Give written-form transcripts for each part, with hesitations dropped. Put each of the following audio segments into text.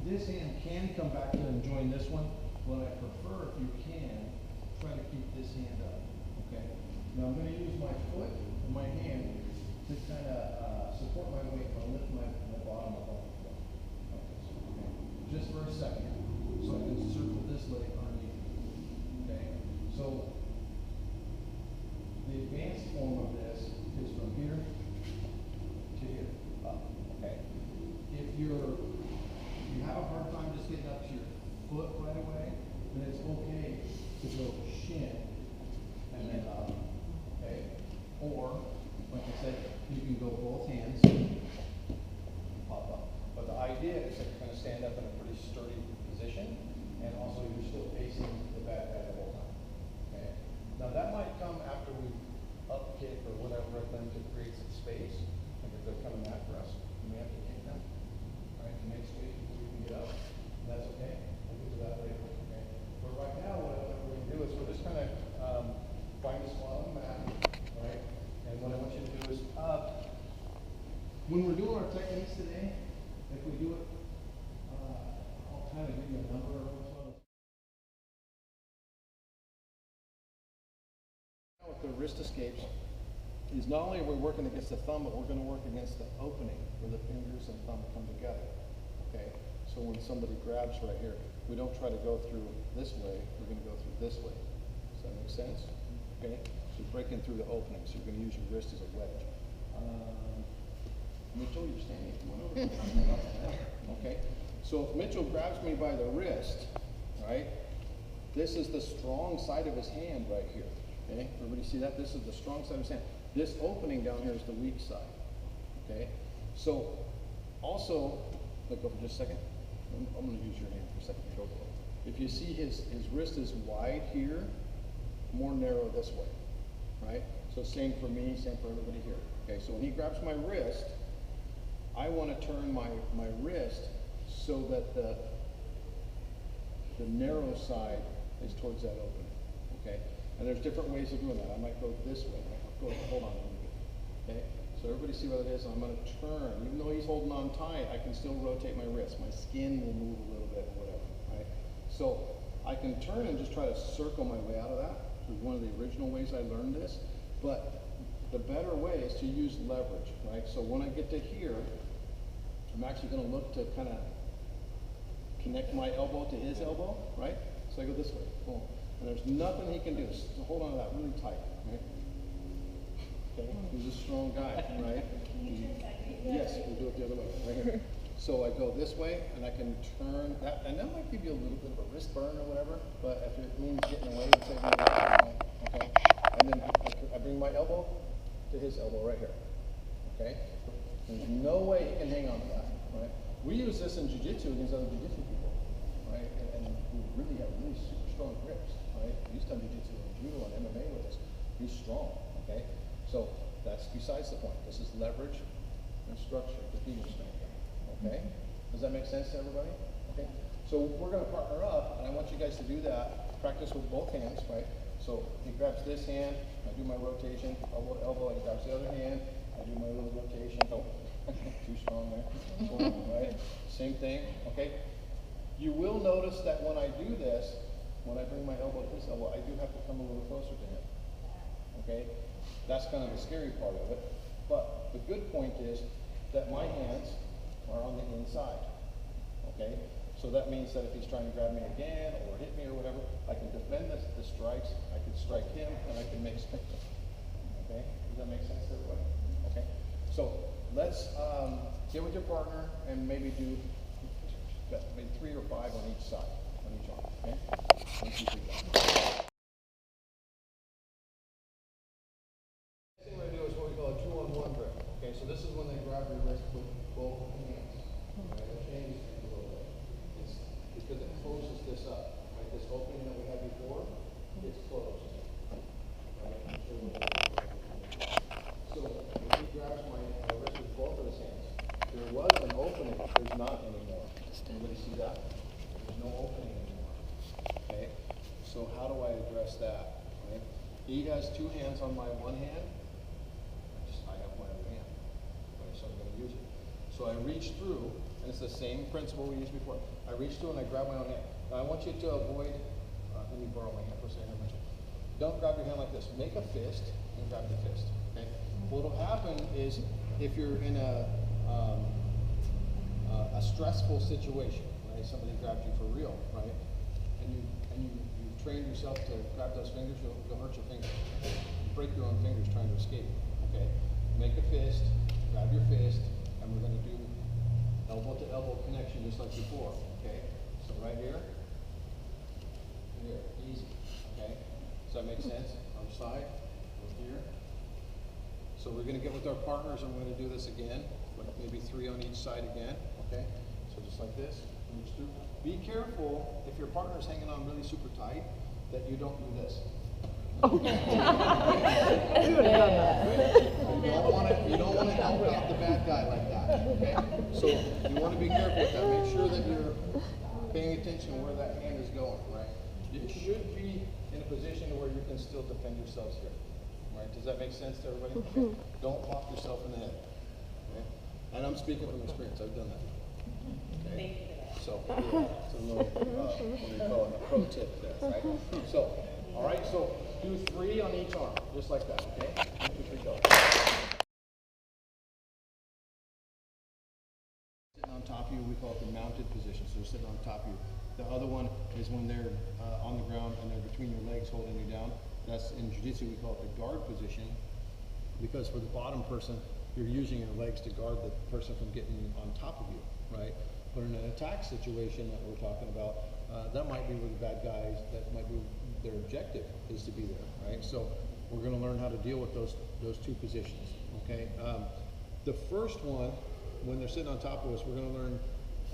This hand can come back to and join this one, but I prefer, if you can, try to keep this hand up, okay? Now I'm going to use my foot and my hand to kind of support my weight. I'll lift my bottom up off the floor. Okay. Just for a second, so I can circle this leg underneath. Okay. So the advanced form of this is from here to here. Up. Okay. If you have a hard time just getting up to your foot right away, then it's okay to go shin and then up. Okay. Or, like I said, you can go both hands, pop up. But the idea is that you're going to stand up in a pretty sturdy position, and also you're still facing the bad guy the whole time. Okay. Now that might come after we up kick or whatever them to create some space. Like if they're coming after us, we may have to kick them, right, to make space before we can get up. And that's okay. We'll get to that later. Okay. But right now, what we're going to do is we're just kind of find a spot on the mat, right? And what I want you to do is when we're doing our techniques today, if we do it, I'll kind of give you a number or so. With the wrist escapes, is not only are we working against the thumb, but we're going to work against the opening where the fingers and thumb come together. Okay? So when somebody grabs right here, we don't try to go through this way, we're going to go through this way. Does that make sense? Okay? So you're breaking through the opening, so you're going to use your wrist as a wedge. Mitchell, you're standing. Come on over. Okay? So if Mitchell grabs me by the wrist, right, this is the strong side of his hand right here. Okay? Everybody see that? This is the strong side of his hand. This opening down here is the weak side. Okay? So also, let go for just a second. I'm going to use your hand for a second. Go. If you see his wrist is wide here, more narrow this way. Right? So same for me, same for everybody here. Okay, so when he grabs my wrist, I want to turn my wrist so that the narrow side is towards that opening. Okay? And there's different ways of doing that. I might go this way. Hold on a minute. Okay? So everybody see what it is? I'm going to turn. Even though he's holding on tight, I can still rotate my wrist. My skin will move a little bit or whatever. Right? So I can turn and just try to circle my way out of that. It was one of the original ways I learned this. But the better way is to use leverage. Right? So when I get to here, I'm actually going to look to kind of connect my elbow to his elbow. Right? So I go this way. Boom. And there's nothing he can do. So hold on to that really tight. Right? Okay. He's a strong guy, right? Yes, we'll do it the other way, right here. So I go this way, and I can turn that, and that might give you a little bit of a wrist burn or whatever, but if it means getting away with saving your life, okay? And then I bring my elbow to his elbow right here, okay? There's no way he can hang on to that, right? We use this in jiu-jitsu against other jiu-jitsu people, right? And we really have really super strong grips, right? We used to have jiu-jitsu and judo and MMA with us. He's strong, okay? So that's besides the point. This is leverage and structure, the femur strength. Okay? Does that make sense to everybody? Okay? So we're going to partner up, and I want you guys to do that. Practice with both hands, right? So he grabs this hand, I do my rotation, elbow to elbow, he grabs the other hand, I do my little rotation. Oh, too strong there. Right? Same thing, okay? You will notice that when I do this, when I bring my elbow to his elbow, I do have to come a little closer to him. Okay? That's kind of the scary part of it. But the good point is that my hands are on the inside. Okay? So that means that if he's trying to grab me again or hit me or whatever, I can defend the strikes, I can strike him, and I can make space. Okay? Does that make sense to everybody? Okay? So let's get with your partner and maybe do maybe 3 or 5 on each side, on each arm. Okay? 1, 2, 3, 4. So this is when they grab your wrist with both hands. Right? It changes things a little bit. It's because it closes this up. Right? This opening that we had before, it's closed. Right? So if he grabs my wrist with both of his hands, there was an opening. There's not anymore. Anybody see that? There's no opening anymore. Okay? So how do I address that? Right? He has 2 hands on my one hand. I have my other hand. So I'm going to use it. So I reach through, And it's the same principle we used before. I reach to and I grab my own hand. Now I want you to avoid, let me borrow my hand for a second. Don't grab your hand like this. Make a fist and grab the fist. Okay? What'll happen is if you're in a stressful situation, right? Somebody grabbed you for real, right? And you've trained yourself to grab those fingers, you'll hurt your fingers. You break your own fingers trying to escape. Okay? Make a fist, grab your fist, and we're going to do elbow to elbow connection just like before. Okay? So right here, here, easy. Okay? Does that make sense? Other side, over here. So we're going to get with our partners and we're going to do this again, like maybe 3 on each side again. Okay? So just like this, reach through. Be careful if your partner's hanging on really super tight that you don't do this. Oh. We would have done that. You don't want to help out the bad guy like that. Okay? So you want to be careful with that. Make sure that you're paying attention where that hand is going, right? You should be in a position where you can still defend yourselves here. Right? Does that make sense to everybody? Okay. Don't pop yourself in the head. Okay? And I'm speaking from experience. I've done that. Okay? So, it's a little, what do you call it, a pro tip there, right? So, all right, so do 3 on each arm, just like that, okay? 1, 2, 3, go. Sitting on top of you, we call it the mounted position, so they're sitting on top of you. The other one is when they're on the ground and they're between your legs holding you down. That's in jiu-jitsu, we call it the guard position, because for the bottom person, you're using your legs to guard the person from getting on top of you, right? But in an attack situation that we're talking about, that might be where the bad guys, that might be their objective is to be there, right? So we're going to learn how to deal with those 2 positions, okay? The first one, when they're sitting on top of us, we're going to learn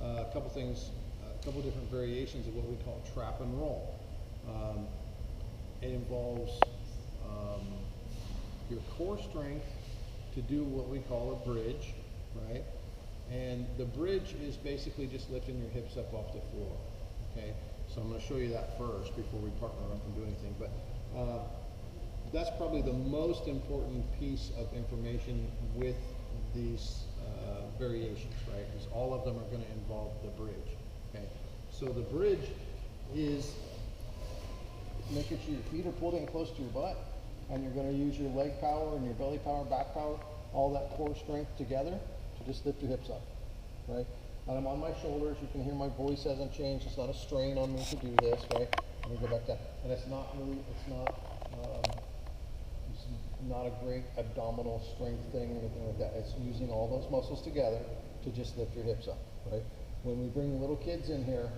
a couple things, a couple different variations of what we call trap and roll. It involves your core strength to do what we call a bridge, right? And the bridge is basically just lifting your hips up off the floor, okay? So I'm going to show you that first before we partner up and do anything. But that's probably the most important piece of information with these variations, right? Because all of them are going to involve the bridge, okay? So the bridge is making sure your feet are pulled in close to your butt, and you're going to use your leg power and your belly power, back power, all that core strength together. Just lift your hips up, right? And I'm on my shoulders. You can hear my voice hasn't changed. It's not a strain on me to do this, right? Let me go back down. And it's not a great abdominal strength thing or anything like that. It's using all those muscles together to just lift your hips up, right? When we bring little kids in here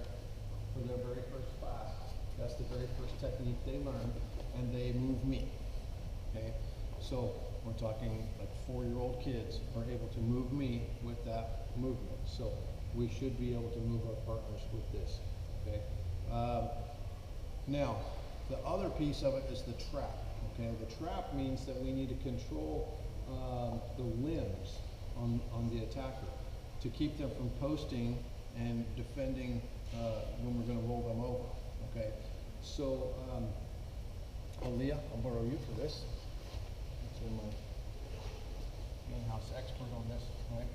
for their very first class, that's the very first technique they learn, and they move me, okay? So we're talking like 4-year-old kids are able to move me with that movement. So we should be able to move our partners with this, okay? Now, the other piece of it is the trap, okay? The trap means that we need to control the limbs on the attacker to keep them from posting and defending when we're gonna roll them over, okay? So, Aaliyah, I'll borrow you for this. My in-house expert on this, right?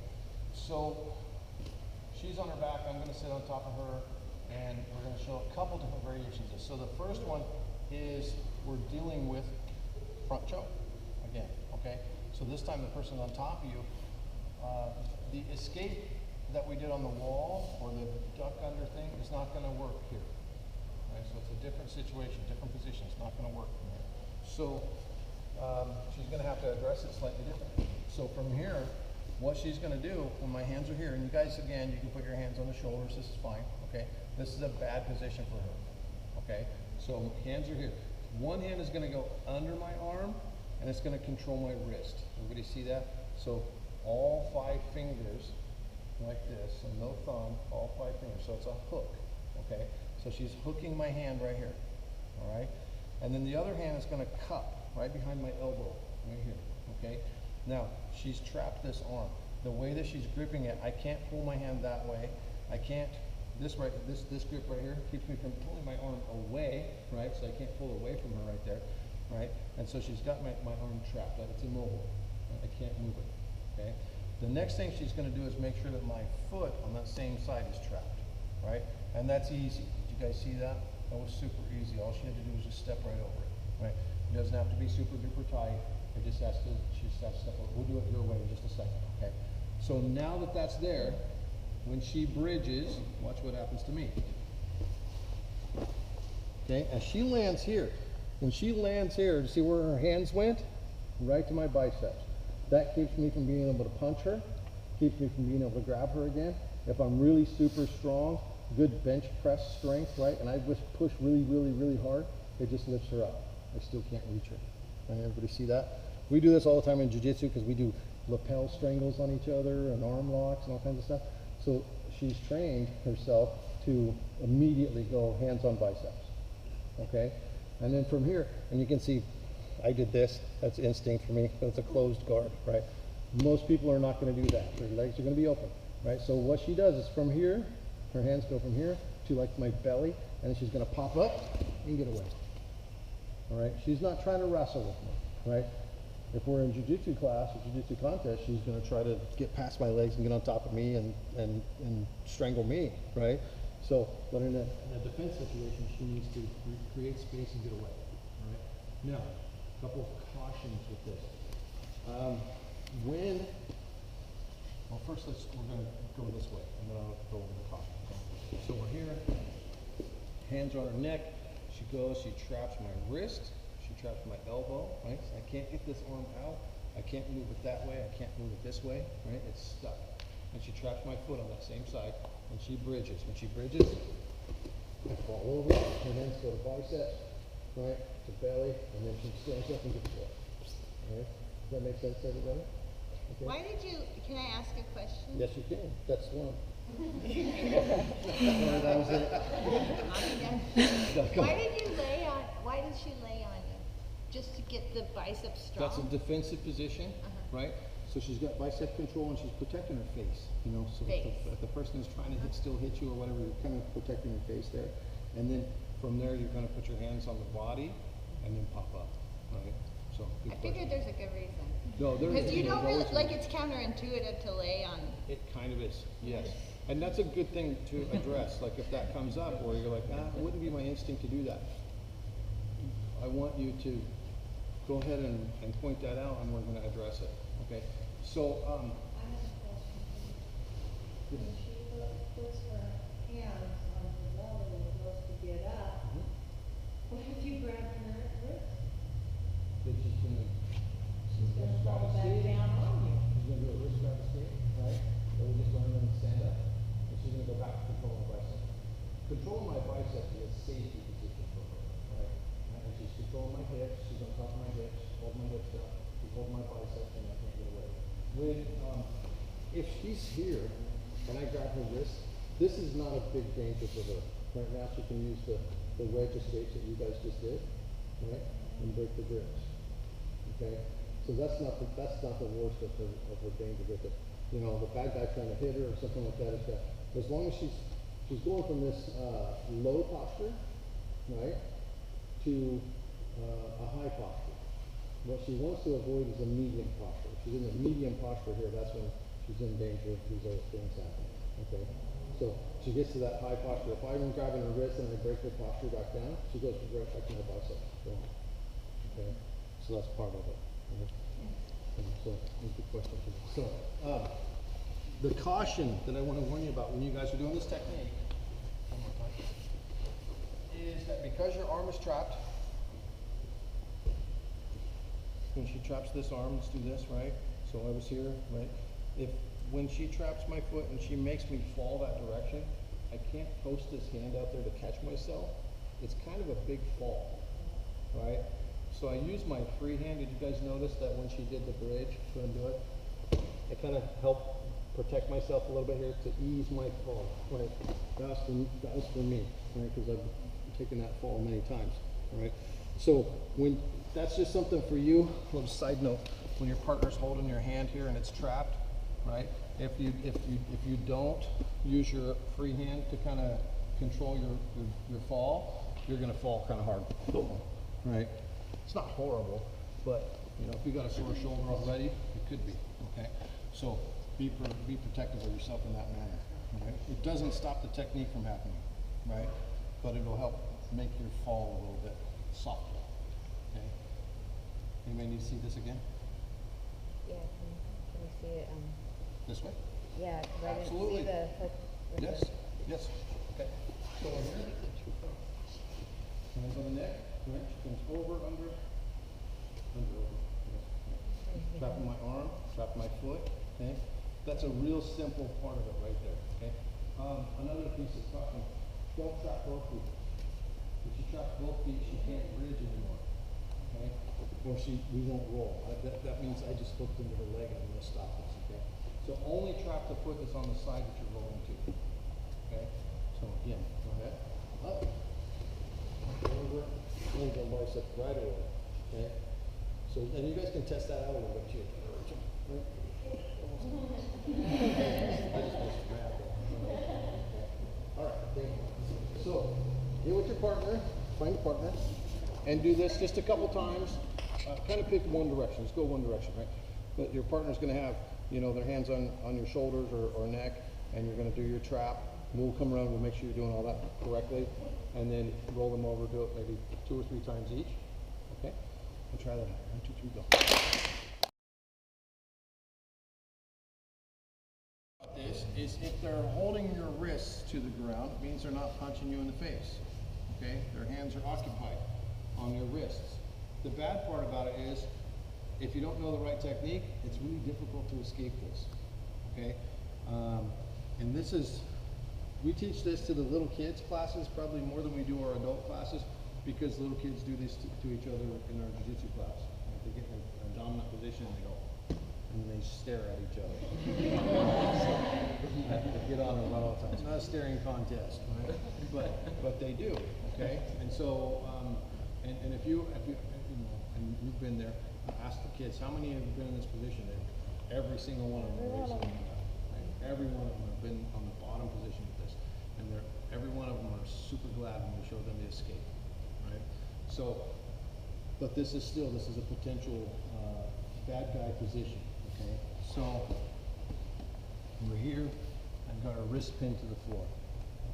So she's on her back, I'm going to sit on top of her, and we're going to show a couple different variations of this. So the first one is we're dealing with front choke again, okay? So this time the person on top of you, the escape that we did on the wall or the duck under thing is not going to work here, right? So it's a different situation, different position. It's not going to work from here. So she's going to have to address it slightly different. So from here, what she's going to do when my hands are here, and you guys, again, you can put your hands on the shoulders, this is fine, okay? This is a bad position for her, okay? So hands are here. One hand is going to go under my arm, and it's going to control my wrist. Everybody see that? So all 5 fingers like this, and no thumb, all 5 fingers. So it's a hook, okay? So she's hooking my hand right here, all right? And then the other hand is going to cup right behind my elbow, right here, okay? Now, she's trapped this arm. The way that she's gripping it, I can't pull my hand that way. I can't, this grip right here keeps me from pulling my arm away, right? So I can't pull away from her right there, right? And so she's got my arm trapped, like it's immobile. I can't move it, okay? The next thing she's gonna do is make sure that my foot on that same side is trapped, right? And that's easy. Did you guys see that? That was super easy. All she had to do was just step right over it, right? It doesn't have to be super duper tight. It just has to, she just has to step over. We'll do it your way in just a second, okay? So now that that's there, when she bridges, watch what happens to me. Okay, as she lands here, when she lands here, see where her hands went? Right to my biceps. That keeps me from being able to punch her, keeps me from being able to grab her again. If I'm really super strong, good bench press strength, right, and I just push really, really, really hard, it just lifts her up. I still can't reach her. Right, everybody see that? We do this all the time in jiu-jitsu because we do lapel strangles on each other and arm locks and all kinds of stuff. So she's trained herself to immediately go hands on biceps, okay? And then from here, and you can see, I did this, that's instinct for me, but it's a closed guard, right? Most people are not gonna do that. Their legs are gonna be open, right? So what she does is from here, her hands go from here to like my belly, and then she's gonna pop up and get away. All right, she's not trying to wrestle with me, right? If we're in jiu-jitsu class or jiu-jitsu contest, she's gonna try to get past my legs and get on top of me and strangle me, right? So, but in a defense situation, she needs to create space and get away, all right? Now, a couple of cautions with this. Well, first we're gonna go this way, and then I'll go over the caution. So we're here, hands are on her neck, she goes, she traps my wrist, she traps my elbow, right? So I can't get this arm out, I can't move it that way, I can't move it this way, right? It's stuck. And she traps my foot on that same side, and she bridges. When she bridges, I fall over, her hands go to biceps, right, to belly, and then she stands up and gets it. All right? Does that make sense to everybody? Okay. Why did you, can I ask a question? Yes, you can. That's one. That was it. Why did she lay on you? Just to get the biceps strong? That's a defensive position, right? So she's got bicep control and she's protecting her face, you know, so if the person is trying to still hit you or whatever, you're kind of protecting your face there. And then from there, you're going to put your hands on the body and then pop up, right? So I figured there's a good reason. No, there is. Because you don't really, like, it's counterintuitive to lay on. It kind of is, yes. And that's a good thing to address. Like if that comes up where you're like, it wouldn't be my instinct to do that. I want you to go ahead and point that out, and we're going to address it. Okay. So, I have a question. When she puts her hands on her belly and goes to get up, what if you grab her wrist? she's going to Fall back down on you. She's going to do a wrist grab escape, right? Or we just learn them to stand up. And she's going to go back to control my bicep. Control my bicep is a safety position for her, right? And she's controlling my hips, she's on top of my hips, hold my hips up, she's holding my biceps, and I can't get away. When, if she's here, and I grab her wrist, this is not a big danger for her. Right now she can use the wedge escapes that you guys just did, right? And break the grips, okay? So that's not the worst of her danger with it. You know, the bad guy trying to hit her or something like that is that as long as she's going from this low posture, right, to a high posture. What she wants to avoid is a medium posture. If she's in a medium posture here, that's when she's in danger of these other things happening. Okay? So she gets to that high posture. If I'm grabbing her wrist and I break her posture back down, she goes right back to my bicep. Okay? So that's part of it. Right? So that's a good question. So the caution that I want to warn you about when you guys are doing this technique, one more time, is that because your arm is trapped, when she traps this arm, let's do this, right? So I was here, right? When she traps my foot and she makes me fall that direction, I can't post this hand out there to catch myself. It's kind of a big fall, right? So I use my free hand. Did you guys notice that when she did the bridge, go and do it? I kind of help protect myself a little bit here to ease my fall, right? That was for me, right? Because I've taken that fall many times, right? So when that's just something for you. A little side note: when your partner's holding your hand here and it's trapped, right? If you don't use your free hand to kind of control your fall, you're going to fall kind of hard, right? It's not horrible, but you know, if you got a sore shoulder already, it could be. Okay, so be protective of yourself in that manner. Right? It doesn't stop the technique from happening, right? But it will help make your fall a little bit softer. Okay. Anybody need to see this again? Yeah, can we see it? This way? Yeah, 'cause I Absolutely. didn't see the hook. with Yes. the- Yes. Okay. So over here. Hands on the neck. Right. She comes over, under, over. Yes. Trapping my arm, trapping my foot. Okay. That's a real simple part of it right there. Okay. Another piece of talking. Don't trap both feet. If you trap both feet, she can't bridge anymore. Okay. Or we won't roll. That means I just hooked into her leg and I'm going to stop this. Okay. So only trap the foot that's on the side that you're rolling to. Okay. So again, go ahead. Up. Over. Into the bicep right away. Okay. So and you guys can test that out a little bit too. Right? I just missed the math. All right, thank you. So, get with your partner, find a partner, and do this just a couple times. Kind of pick one direction. Let's go one direction, right? But your partner's going to have, you know, their hands on your shoulders or neck, and you're going to do your trap. We'll come around. We'll make sure you're doing all that correctly, and then roll them over. Do it maybe 2 or 3 times each. Okay. And try that out. 1, 2, 3, go. This is if they're holding your wrists to the ground, it means they're not punching you in the face. Okay? Their hands are occupied on your wrists. The bad part about it is if you don't know the right technique, it's really difficult to escape this. Okay? And this is, we teach this to the little kids classes probably more than we do our adult classes because little kids do this to each other in our jiu-jitsu class. Like they get in a dominant position and they go, and they stare at each other. They get on them all the time. It's not a staring contest, right? But they do, okay? And so, and if you know, and you've been there, ask the kids, how many have you been in this position? And every single one of them, right? Every one of them have been on the bottom position with this, and every one of them are super glad when we show them the escape, right? So, but this is a potential bad guy position. Okay, so we're here. I've got a wrist pinned to the floor.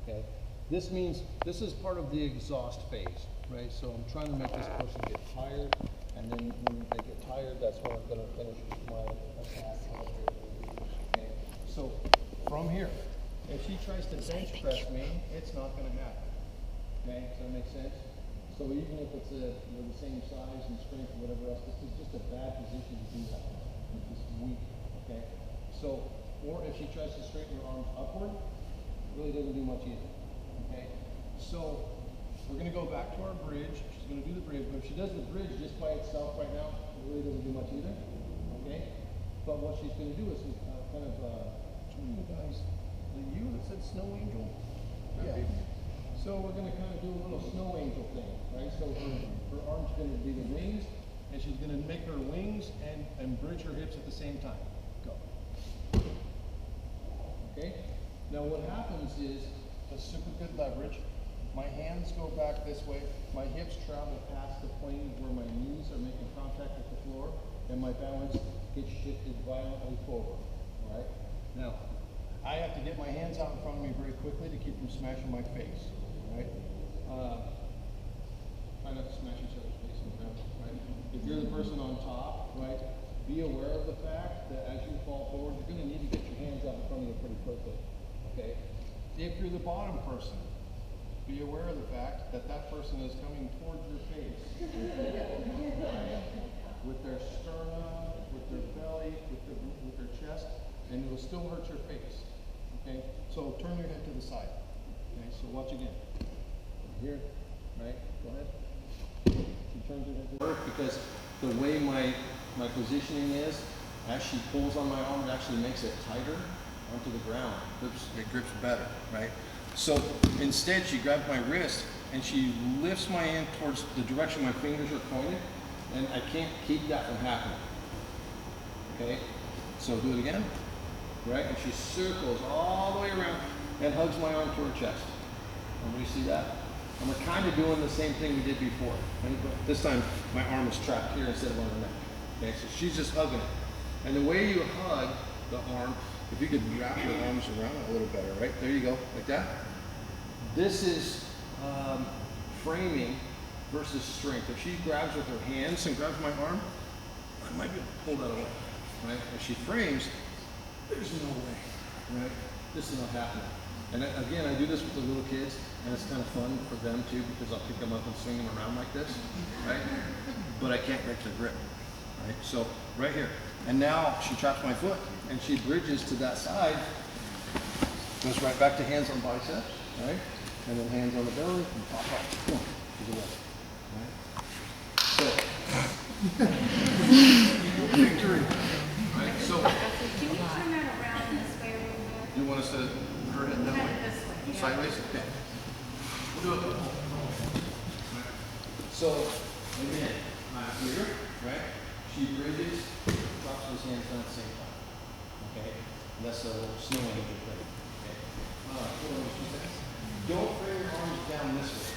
Okay, this means this is part of the exhaust phase, right? So I'm trying to make this person get tired, and then when they get tired, that's when I'm going to finish my attack. Okay, so from here, if she tries to bench press me, it's not going to happen. Okay, does that make sense? So even if it's the same size and strength or whatever else, this is just a bad position to do that. It's just weak, okay? So, or if she tries to straighten her arms upward, it really doesn't do much either, okay? So, we're going to go back to our bridge. She's going to do the bridge, but if she does the bridge just by itself right now, it really doesn't do much either, okay? But what she's going to do is kind of, which one of you guys, you that said snow angel? Yeah. So we're going to kind of do a little snow angel thing, right? So her arm's going to be the wings, and she's going to make her wings and bridge her hips at the same time. Go. Okay? Now what happens is a super good leverage. My hands go back this way. My hips travel past the plane where my knees are making contact with the floor, and my balance gets shifted violently forward. All right? Now, I have to get my hands out in front of me very quickly to keep from smashing my face. Right? Try not to smash each other's face on the ground, right? If you're the person on top, right, be aware of the fact that as you fall forward, you're going to need to get your hands out in front of you pretty quickly, okay? If you're the bottom person, be aware of the fact that that person is coming towards your face. With their sternum, with their belly, with their chest, and it will still hurt your face, okay? So turn your head to the side, okay? So watch again. Here, right, go ahead. She turns her head to work because the way my positioning is, as she pulls on my arm, it actually makes it tighter onto the ground. It grips better, right? So instead, she grabs my wrist and she lifts my hand towards the direction my fingers are pointed, and I can't keep that from happening. Okay? So do it again, right? And she circles all the way around and hugs my arm to her chest. Everybody see that? And we're kind of doing the same thing we did before. Right? But this time, my arm is trapped here instead of on her neck. Okay, so she's just hugging it. And the way you hug the arm if you could wrap your arms around it a little better, right? There you go, like that. This is framing versus strength. If she grabs with her hands and grabs my arm, I might be able to pull that away, right? If she frames, there's no way, right? This is not happening. And again, I do this with the little kids, and it's kind of fun for them too, because I'll pick them up and swing them around like this, right? But I can't break their grip, right? So right here. And now she traps my foot, and she bridges to that side, goes right back to hands on biceps, right? And then hands on the belly, and pop up. Boom, she's away, right? So, victory, right? So, Can you turn that around this way a little bit? you want us to her head that Kind way? of this way, yeah. Sideways? Okay. We'll do it. So, again, here, right? She bridges, drops his hands down at the same time. Okay? And that's a little snow angel thing. Okay? Don't bring your arms down this way.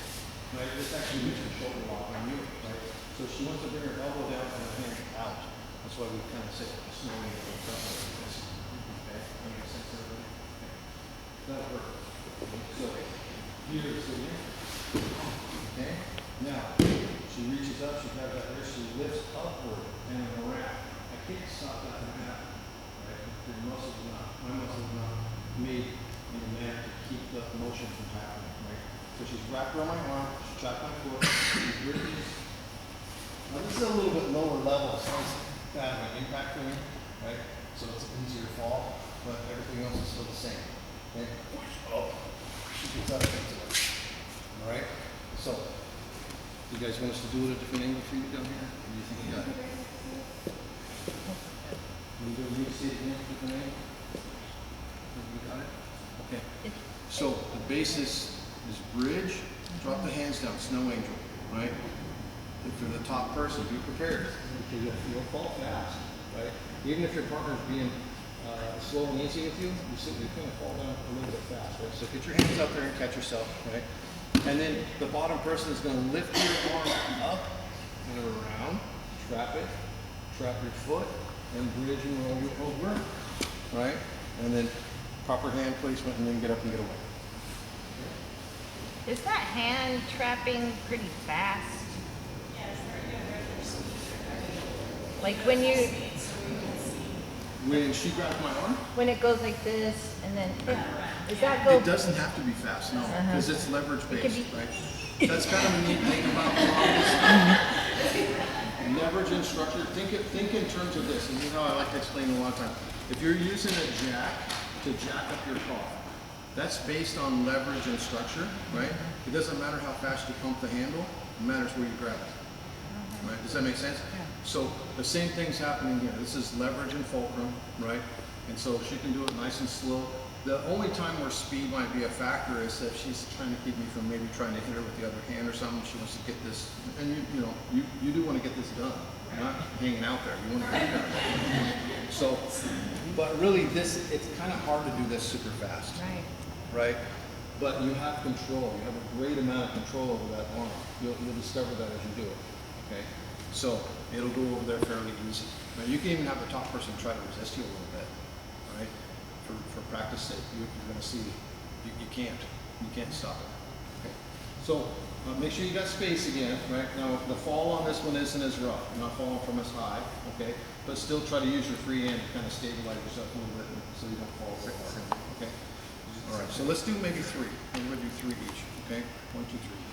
Right? This actually makes your shoulder lock on you. Right? So she wants to bring her elbow down and her hands out. That's why we kind of say a snow angel goes up like this. Okay? That makes sense, everybody? Okay. That'll work. So, here's the here. Okay? Now, she reaches up, she grabs that wrist, she lifts upward and around. I can't stop that from happening. Right? Your muscles are not, my muscles are not made in a manner to keep the motion from happening. Right? So she's wrapped around my arm, she's trapped my foot, she bridges. Now this is a little bit lower level, so it's kind of an impact for me, right? So it's an easier fall, but everything else is still the same. Okay? Oh, she gets up into it. All right? So, you guys want us to do it at a different angle for you down here? Or do you think you got it? You need to see it again at a different angle? You got it? Okay. So, the basis is bridge, drop the hands down, snow angel, right? If you're the top person, be prepared, because you'll fall fast, right? Even if your partner's being slow and easy with you, you're going to fall down a little bit fast, right? So get your hands up there and catch yourself, right? And then the bottom person is going to lift your arm up and around, trap it, trap your foot, and bridge and roll you over, right? And then proper hand placement, and then get up and get away. Is that hand trapping pretty fast? Like when you, When she grabs my arm, when it goes like this and then, does that go? it doesn't have to be fast, no, because it's leverage could based, be- right? That's kind of a neat thing about leverage and structure. Think in terms of this, and you know I like to explain a lot of times. If you're using a jack to jack up your car, that's based on leverage and structure, right? It doesn't matter how fast you pump the handle, it matters where you grab it. Right? Does that make sense? So the same thing's happening here. This is leverage and fulcrum, right? And so she can do it nice and slow. The only time where speed might be a factor is if she's trying to keep me from maybe trying to hit her with the other hand or something. She wants to get this, and you do want to get this done. You're not hanging out there. You want to get it done. So, but really it's kind of hard to do this super fast. Right. Right? But you have control. You have a great amount of control over that arm. You'll discover that as you do it. Okay? So it'll go over there fairly easy. Now you can even have the top person try to resist you a little bit. Right? For practice sake, you're going to see you can't stop it. Okay? So make sure you got space again. Right? Now the fall on this one isn't as rough. You're not falling from as high. Okay? But still try to use your free hand to kind of stabilize yourself a little bit so you don't fall so hard. Okay? All right, so let's do maybe three. We're going to do three each, okay? 1, 2, 3.